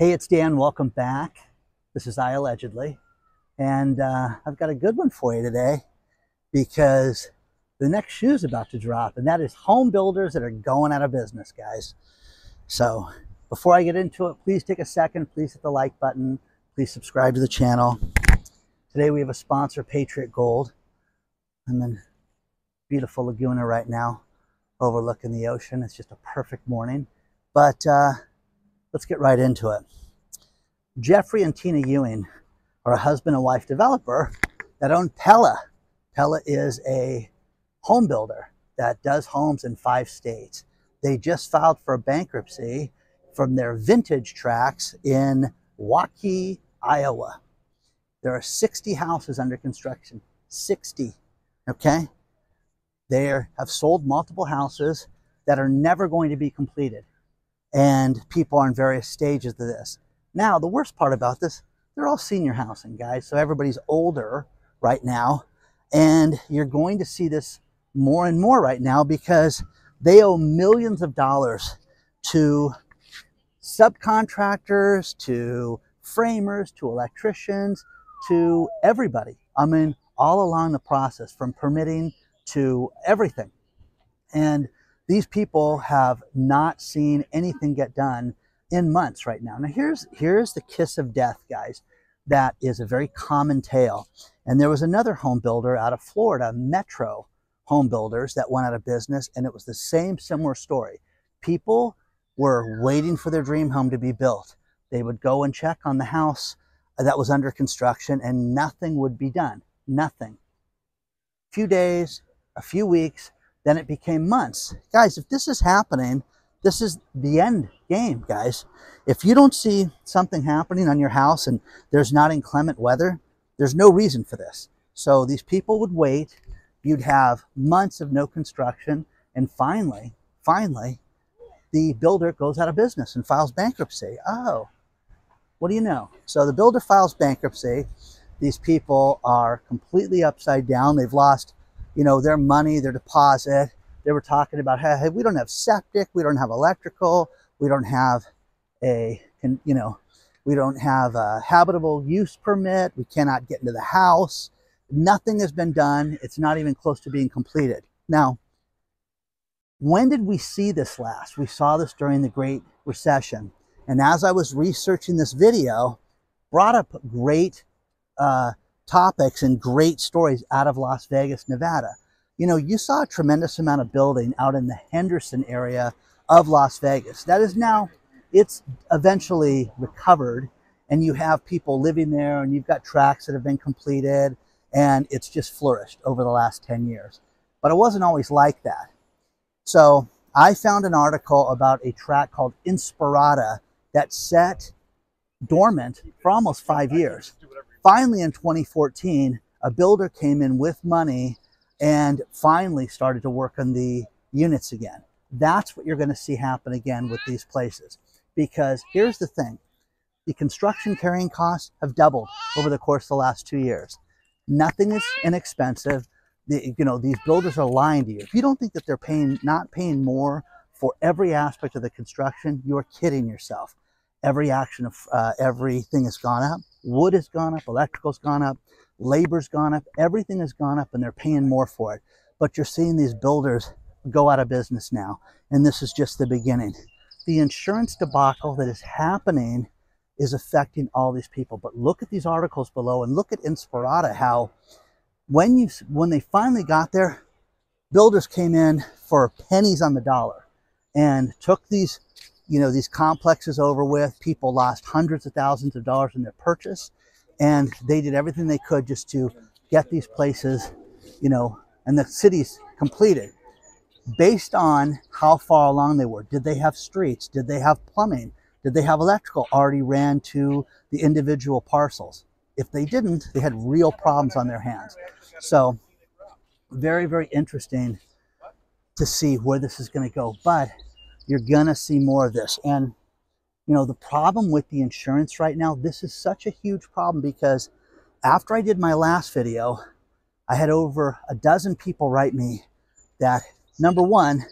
Hey, it's Dan. Welcome back. This is iAllegedly. And I've got a good one for you today because the next shoe is about to drop, and that is home builders that are going out of business, guys. So before I get into it, please take a second. Please hit the like button. Please subscribe to the channel. Today we have a sponsor, Patriot Gold. I'm in beautiful Laguna right now, overlooking the ocean. It's just a perfect morning. But let's get right into it. Jeffrey and Tina Ewing are a husband and wife developer that own Pella. Pella is a home builder that does homes in 5 states. They just filed for bankruptcy from their vintage tracts in Waukee, Iowa. There are 60 houses under construction. 60, okay? They have sold multiple houses that are never going to be completed. And people are in various stages of this. Now, the worst part about this, they're all senior housing, guys. So everybody's older right now. And you're going to see this more and more right now because they owe millions of dollars to subcontractors, to framers, to electricians, to everybody. I mean, all along the process, from permitting to everything. And these people have not seen anything get done in months right now. Now here's the kiss of death, guys. That is a very common tale. And there was another home builder out of Florida, Metro Homebuilders, that went out of business, and it was the same similar story. People were waiting for their dream home to be built. They would go and check on the house that was under construction, and nothing would be done. Nothing. A few days, a few weeks, then it became months. Guys, if this is happening, this is the end game, guys. If you don't see something happening on your house and there's not inclement weather, there's no reason for this. So these people would wait. You'd have months of no construction. And finally, the builder goes out of business and files bankruptcy. Oh, what do you know? So the builder files bankruptcy. These people are completely upside down. They've lost, their money, their deposit. They were talking about, hey, we don't have septic, we don't have electrical, we don't have a habitable use permit, we cannot get into the house. Nothing has been done. It's not even close to being completed. Now, when did we see this last? We saw this during the Great Recession. And as I was researching this video, brought up great topics and great stories out of Las Vegas, Nevada. You saw a tremendous amount of building out in the Henderson area of Las Vegas. That is now, it's eventually recovered, and you have people living there, and you've got tracts that have been completed, and it's just flourished over the last 10 years. But it wasn't always like that. So I found an article about a tract called Inspirata that sat dormant for almost 5 years. Finally, in 2014, a builder came in with money and finally started to work on the units again. That's what you're going to see happen again with these places. Because here's the thing. The construction carrying costs have doubled over the course of the last 2 years. Nothing is inexpensive. These builders are lying to you. If you don't think that they're not paying more for every aspect of the construction, you're kidding yourself. Every action of everything has gone up. Wood has gone up, electrical's gone up, labor's gone up, everything has gone up, and they're paying more for it. But you're seeing these builders go out of business now, and this is just the beginning. The insurance debacle that is happening is affecting all these people. But look at these articles below and look at Inspirata, how when they finally got there, builders came in for pennies on the dollar and took these these complexes over with. People lost hundreds of thousands of dollars in their purchase, and they did everything they could just to get these places, and the cities completed based on how far along they were. Did they have streets? Did they have plumbing? Did they have electrical already ran to the individual parcels? If they didn't, they had real problems on their hands. So very, very interesting to see where this is going to go. But you're going to see more of this. And, the problem with the insurance right now, this is such a huge problem because after I did my last video, I had over a dozen people write me that, number one,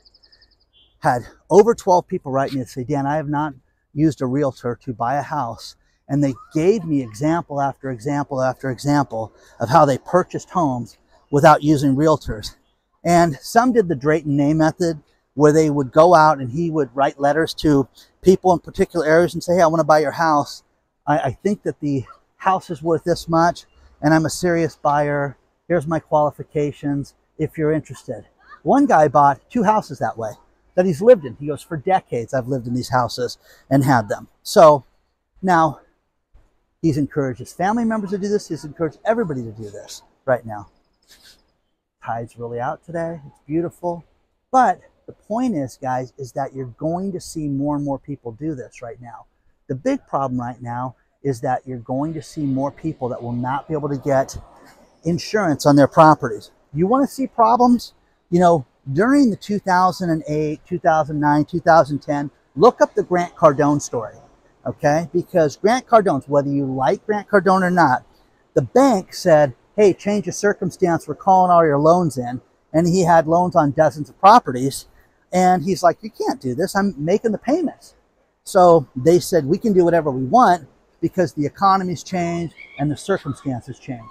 had over 12 people write me and say, Dan, I have not used a realtor to buy a house, and they gave me example after example after example of how they purchased homes without using realtors. And some did the Drayton Nay method, where they would go out and he would write letters to people in particular areas and say, hey, I want to buy your house. I think that the house is worth this much, and I'm a serious buyer. Here's my qualifications if you're interested. One guy bought 2 houses that way that he's lived in. He goes, for decades I've lived in these houses and had them. So now he's encouraged his family members to do this. He's encouraged everybody to do this right now. Tide's really out today. It's beautiful. But the point is, guys, is that you're going to see more and more people do this right now. The big problem right now is that you're going to see more people that will not be able to get insurance on their properties. You want to see problems? You know, during the 2008, 2009, 2010, look up the Grant Cardone story, okay? Because Grant Cardone, whether you like Grant Cardone or not, the bank said, hey, change your circumstance, we're calling all your loans in. And he had loans on dozens of properties. And he's like, you can't do this. I'm making the payments. So they said, we can do whatever we want because the economy's changed and the circumstances changed.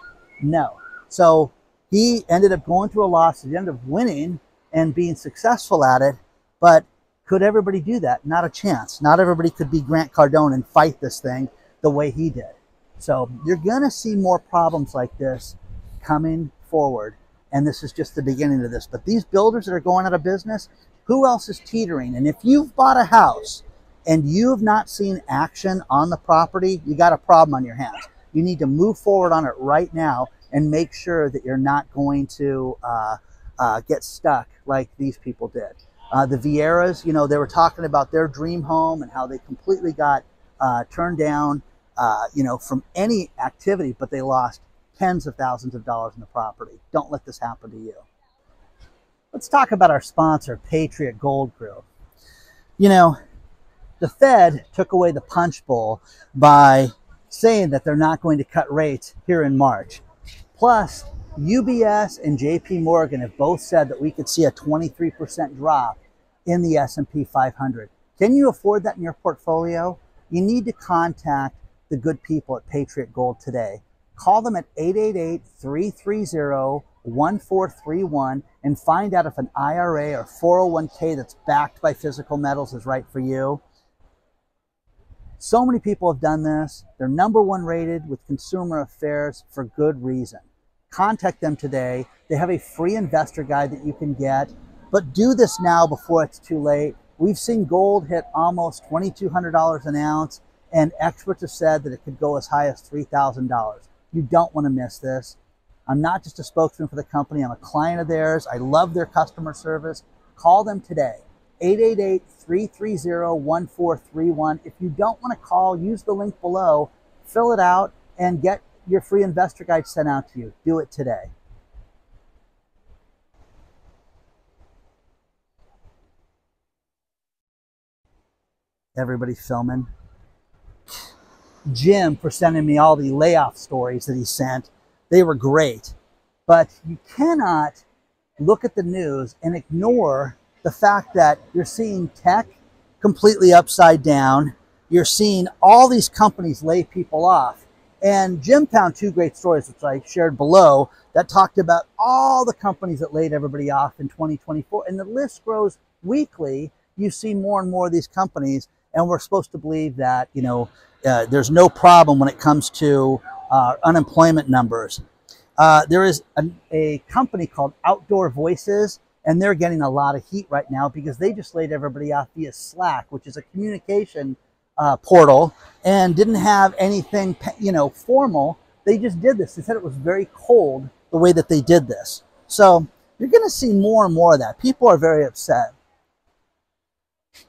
No. So he ended up going through a lawsuit. He ended up winning and being successful at it. But could everybody do that? Not a chance. Not everybody could be Grant Cardone and fight this thing the way he did. So you're going to see more problems like this coming forward. And this is just the beginning of this. But these builders that are going out of business, who else is teetering? And if you've bought a house and you have not seen action on the property, you got a problem on your hands. You need to move forward on it right now and make sure that you're not going to get stuck like these people did. The Vieiras, you know, they were talking about their dream home and how they completely got turned down, you know, from any activity, but they lost tens of thousands of dollars in the property. Don't let this happen to you. Let's talk about our sponsor, Patriot Gold Group. You know, the Fed took away the punch bowl by saying that they're not going to cut rates here in March. Plus, UBS and JP Morgan have both said that we could see a 23% drop in the S&P 500. Can you afford that in your portfolio? You need to contact the good people at Patriot Gold today. Call them at 888-330-1431 and find out if an IRA or 401k that's backed by physical metals is right for you. So many people have done this. They're #1 rated with Consumer Affairs for good reason. Contact them today. They have a free investor guide that you can get, but do this now before it's too late. We've seen gold hit almost $2,200 an ounce, and experts have said that it could go as high as $3,000. You don't want to miss this. I'm not just a spokesman for the company. I'm a client of theirs. I love their customer service. Call them today. 888-330-1431. If you don't want to call, use the link below, fill it out, and get your free investor guide sent out to you. Do it today. Everybody filming. Jim for sending me all the layoff stories that he sent. They were great. But you cannot look at the news and ignore the fact that you're seeing tech completely upside down. You're seeing all these companies lay people off. And Jim found 2 great stories, which I shared below, that talked about all the companies that laid everybody off in 2024. And the list grows weekly. You see more and more of these companies, and we're supposed to believe that, you know, there's no problem when it comes to unemployment numbers. There is a company called Outdoor Voices, and they're getting a lot of heat right now because they just laid everybody off via Slack, which is a communication portal, and didn't have anything, you know, formal. They just did this. They said it was very cold the way that they did this. So you're going to see more and more of that. People are very upset.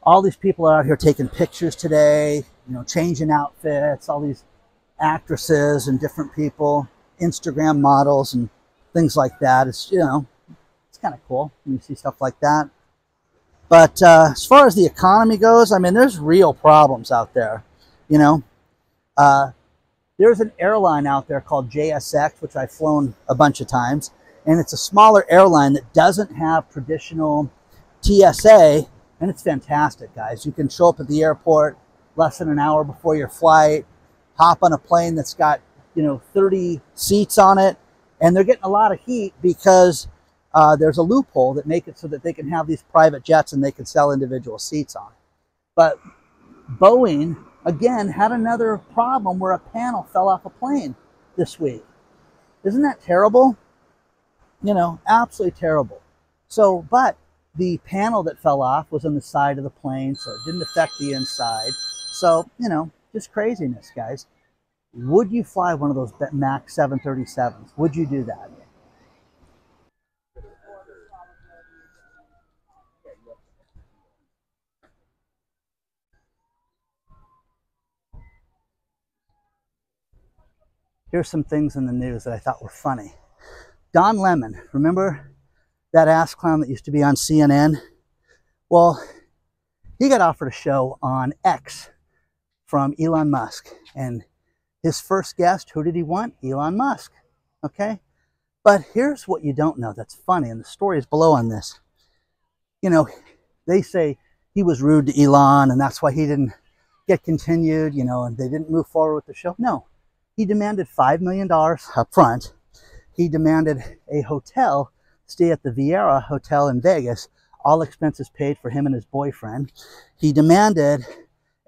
All these people are out here taking pictures today, you know, changing outfits, all these actresses and different people, Instagram models and things like that. It's, you know, it's kind of cool when you see stuff like that. But as far as the economy goes, I mean, there's real problems out there, you know. There's an airline out there called JSX, which I've flown a bunch of times, and it's a smaller airline that doesn't have traditional TSA, and it's fantastic, guys. You can show up at the airport less than an hour before your flight, hop on a plane that's got, 30 seats on it, and they're getting a lot of heat because there's a loophole that make it so that they can have these private jets and they can sell individual seats on it. But Boeing, again, had another problem where a panel fell off a plane this week. Isn't that terrible? Absolutely terrible. So, but the panel that fell off was on the side of the plane, so it didn't affect the inside. So, just craziness, guys. Would you fly one of those MAX 737s? Would you do that? Here's some things in the news that I thought were funny. Don Lemon, remember that ass clown that used to be on CNN? Well, he got offered a show on X from Elon Musk, and his first guest, who did he want? Elon Musk, okay? But here's what you don't know that's funny, and the story is below on this. They say he was rude to Elon, and that's why he didn't get continued, and they didn't move forward with the show. No, he demanded $5 million up front. He demanded a hotel, stay at the Vieira Hotel in Vegas, all expenses paid for him and his boyfriend. He demanded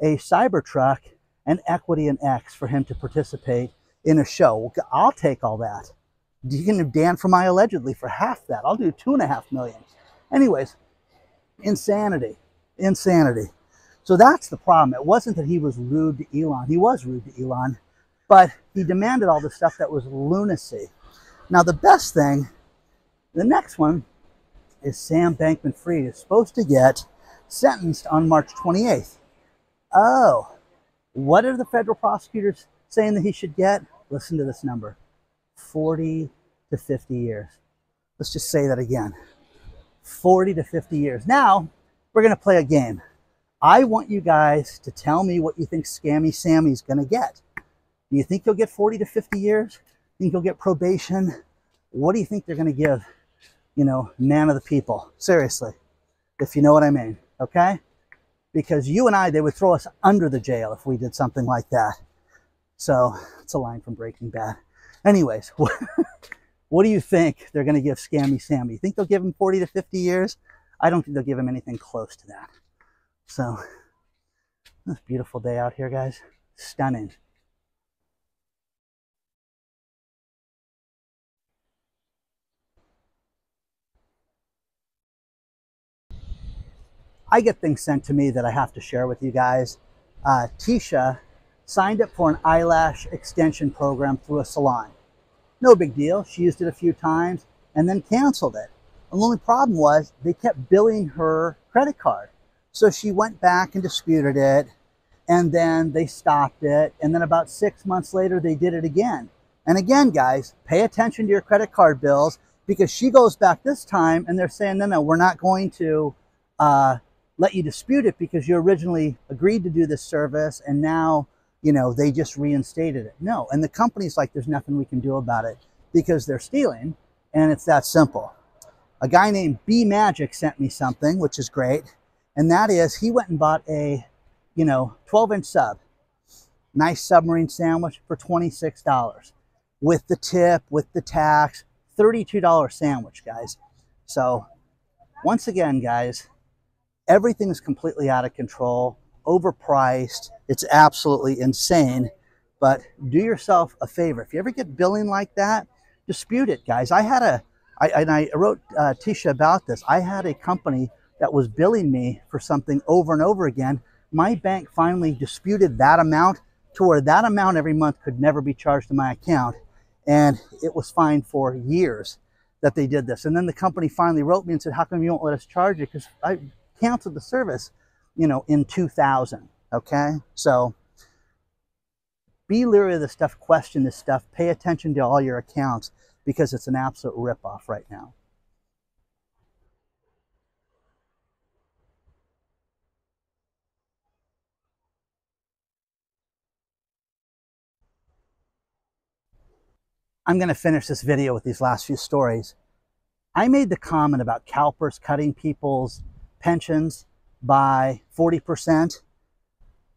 a Cybertruck and equity in X for him to participate in a show. I'll take all that. You can do Dan from iAllegedly for half that. I'll do $2.5 million. Anyways, insanity. So that's the problem. It wasn't that he was rude to Elon. He was rude to Elon, but he demanded all this stuff that was lunacy. Now the best thing, the next one, is Sam Bankman-Fried is supposed to get sentenced on March 28th. Oh, what are the federal prosecutors saying that he should get? Listen to this number, 40 to 50 years. Let's just say that again, 40 to 50 years. Now, we're gonna play a game. I want you guys to tell me what you think Scammy Sammy's gonna get. Do you think he'll get 40 to 50 years? Think he'll get probation? What do you think they're gonna give, man of the people? Seriously, if you know what I mean, okay? Because you and I, they would throw us under the jail if we did something like that. So, it's a line from Breaking Bad. Anyways, what do you think they're going to give Scammy Sammy? You think they'll give him 40 to 50 years? I don't think they'll give him anything close to that. So, this beautiful day out here, guys. Stunning. I get things sent to me that I have to share with you guys. Tisha signed up for an eyelash extension program through a salon. No big deal. She used it a few times and then canceled it. And the only problem was they kept billing her credit card. So she went back and disputed it, and then they stopped it. And then about 6 months later, they did it again. And again, guys, pay attention to your credit card bills, because she goes back this time and they're saying, no, we're not going to let you dispute it because you originally agreed to do this service, and now, they just reinstated it. No, and the company's like, there's nothing we can do about it because they're stealing, and it's that simple. A guy named B Magic sent me something, which is great, and that is he went and bought a, 12-inch sub, nice submarine sandwich for $26 with the tip, with the tax, $32 sandwich, guys. So once again, guys, everything is completely out of control, overpriced. It's absolutely insane. But do yourself a favor. If you ever get billing like that, dispute it, guys. I wrote Tisha about this. I had a company that was billing me for something over and over again. My bank finally disputed that amount to where that amount every month could never be charged to my account. And it was fine for years that they did this. And then the company finally wrote me and said, how come you won't let us charge it? Because I canceled the service, in 2000, okay? So be leery of this stuff, question this stuff, pay attention to all your accounts, because it's an absolute ripoff right now. I'm going to finish this video with these last few stories. I made the comment about CalPERS cutting people's pensions by 40%.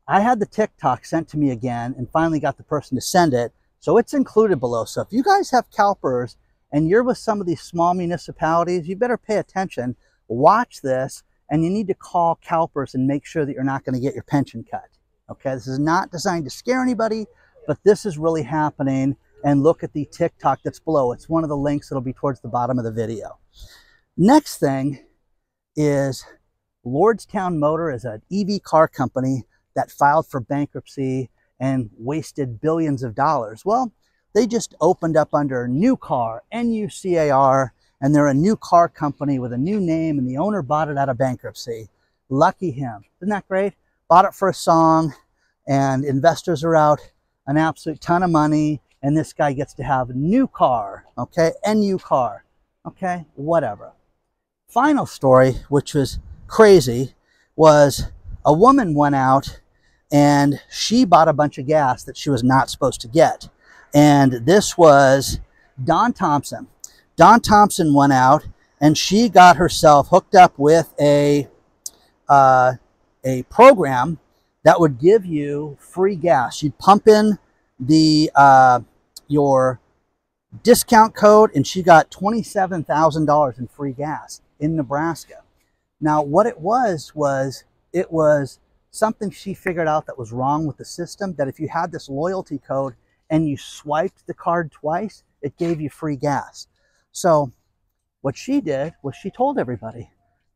I had the TikTok sent to me again and finally got the person to send it. So it's included below. So if you guys have CalPERS and you're with some of these small municipalities, you better pay attention, watch this, and you need to call CalPERS and make sure that you're not going to get your pension cut. Okay, this is not designed to scare anybody, but this is really happening. And look at the TikTok that's below. It's one of the links that'll be towards the bottom of the video. Next thing is Lordstown Motor is an EV car company that filed for bankruptcy and wasted billions of dollars. Well, they just opened up under New Car, N-U-C-A-R, and they're a new car company with a new name, and the owner bought it out of bankruptcy. Lucky him. Isn't that great? Bought it for a song, and investors are out an absolute ton of money, and this guy gets to have New Car, okay? N-U car, okay? Whatever. Final story, which was crazy, was a woman went out and she bought a bunch of gas that she was not supposed to get. And this was Don Thompson. Don Thompson went out and she got herself hooked up with a program that would give you free gas. You'd pump in the your discount code and she got $27,000 in free gas in Nebraska. Now, what it was something she figured out that was wrong with the system, that if you had this loyalty code and you swiped the card twice, it gave you free gas. So what she did was she told everybody.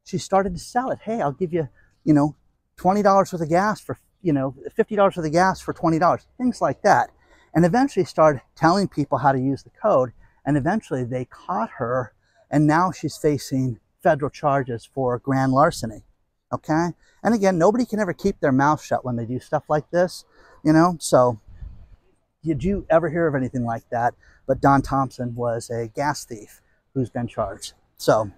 She started to sell it. Hey, I'll give you, $20 worth of gas for, $50 worth of gas for $20, things like that. And eventually started telling people how to use the code. And eventually they caught her, and now she's facing federal charges for grand larceny. Okay? And again, nobody can ever keep their mouth shut when they do stuff like this, So did you ever hear of anything like that? But Don Thompson was a gas thief who's been charged. So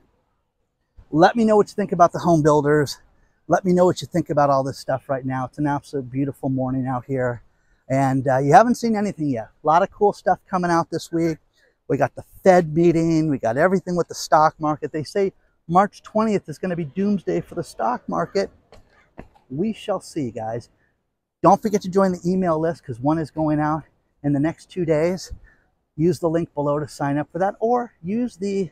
let me know what you think about the home builders. Let me know what you think about all this stuff right now. It's an absolute beautiful morning out here. And you haven't seen anything yet. A lot of cool stuff coming out this week. We got the Fed meeting. We got everything with the stock market. They say March 20th is going to be doomsday for the stock market. We shall see, guys. Don't forget to join the email list because one is going out in the next 2 days. Use the link below to sign up for that, or use the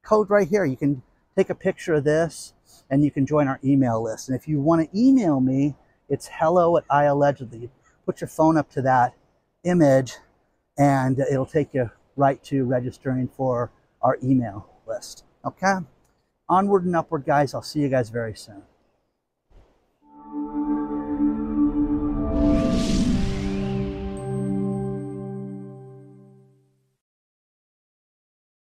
code right here. You can take a picture of this and you can join our email list. And if you want to email me, it's hello@iAllegedly. Put your phone up to that image and it'll take you right to registering for our email list. Okay? Onward and upward, guys. I'll see you guys very soon.